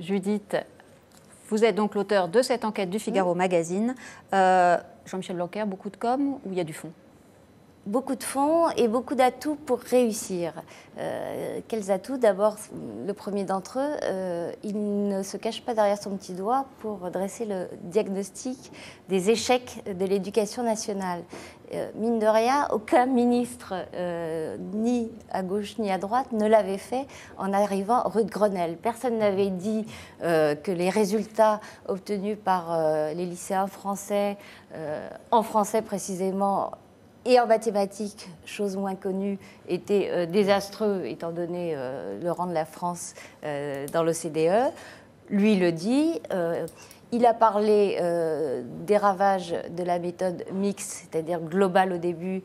Judith, vous êtes donc l'auteur de cette enquête du Figaro Magazine. Jean-Michel Blanquer, beaucoup de com ou il y a du fond? Beaucoup de fonds et beaucoup d'atouts pour réussir. Quels atouts? D'abord, le premier d'entre eux, il ne se cache pas derrière son petit doigt pour dresser le diagnostic des échecs de l'éducation nationale. Mine de rien, aucun ministre, ni à gauche ni à droite, ne l'avait fait en arrivant rue de Grenelle. Personne n'avait dit que les résultats obtenus par les lycéens français, en français précisément, et en mathématiques, chose moins connue, était désastreux étant donné le rang de la France dans l'OCDE. Lui le dit. Il a parlé des ravages de la méthode mixte, c'est-à-dire globale au début,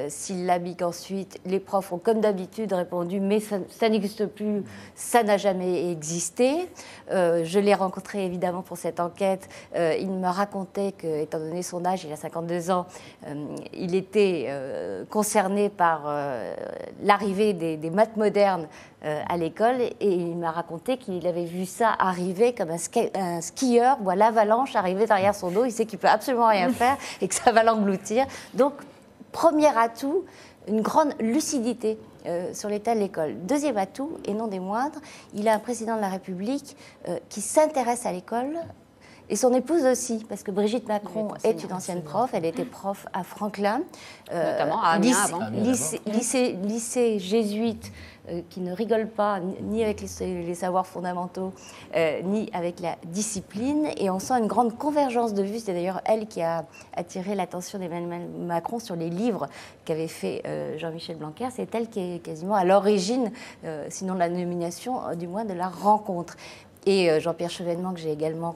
syllabique ensuite. Les profs ont comme d'habitude répondu « mais ça n'existe plus, ça n'a jamais existé ». Je l'ai rencontré évidemment pour cette enquête. Il me racontait que, étant donné son âge, il a 52 ans, il était concerné par l'arrivée des maths modernes à l'école, et il m'a raconté qu'il avait vu ça arriver comme un skieur voit l'avalanche arriver derrière son dos. Il sait qu'il ne peut absolument rien faire et que ça va l'engloutir. Donc, premier atout, une grande lucidité sur l'état de l'école. Deuxième atout, et non des moindres, il a un président de la République qui s'intéresse à l'école. Et son épouse aussi, parce que Brigitte Macron est une ancienne prof, elle était prof à Franklin. Notamment à Amiens avant. Lycée jésuite qui ne rigole pas ni avec les savoirs fondamentaux, ni avec la discipline. Et on sent une grande convergence de vues. C'est d'ailleurs elle qui a attiré l'attention d'Emmanuel Macron sur les livres qu'avait fait Jean-Michel Blanquer. C'est elle qui est quasiment à l'origine, sinon de la nomination, du moins de la rencontre. Et Jean-Pierre Chevènement, que j'ai également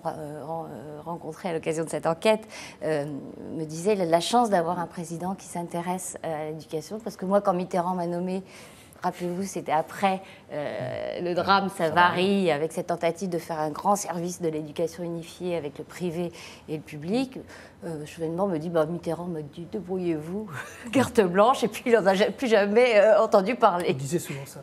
rencontré à l'occasion de cette enquête, me disait la chance d'avoir un président qui s'intéresse à l'éducation. Parce que moi, quand Mitterrand m'a nommée, rappelez-vous, c'était après le drame Savary, avec cette tentative de faire un grand service de l'éducation unifiée avec le privé et le public. Chevènement me dit, Mitterrand me dit, débrouillez-vous, carte blanche, et puis il n'en a plus jamais entendu parler. Il disait souvent ça.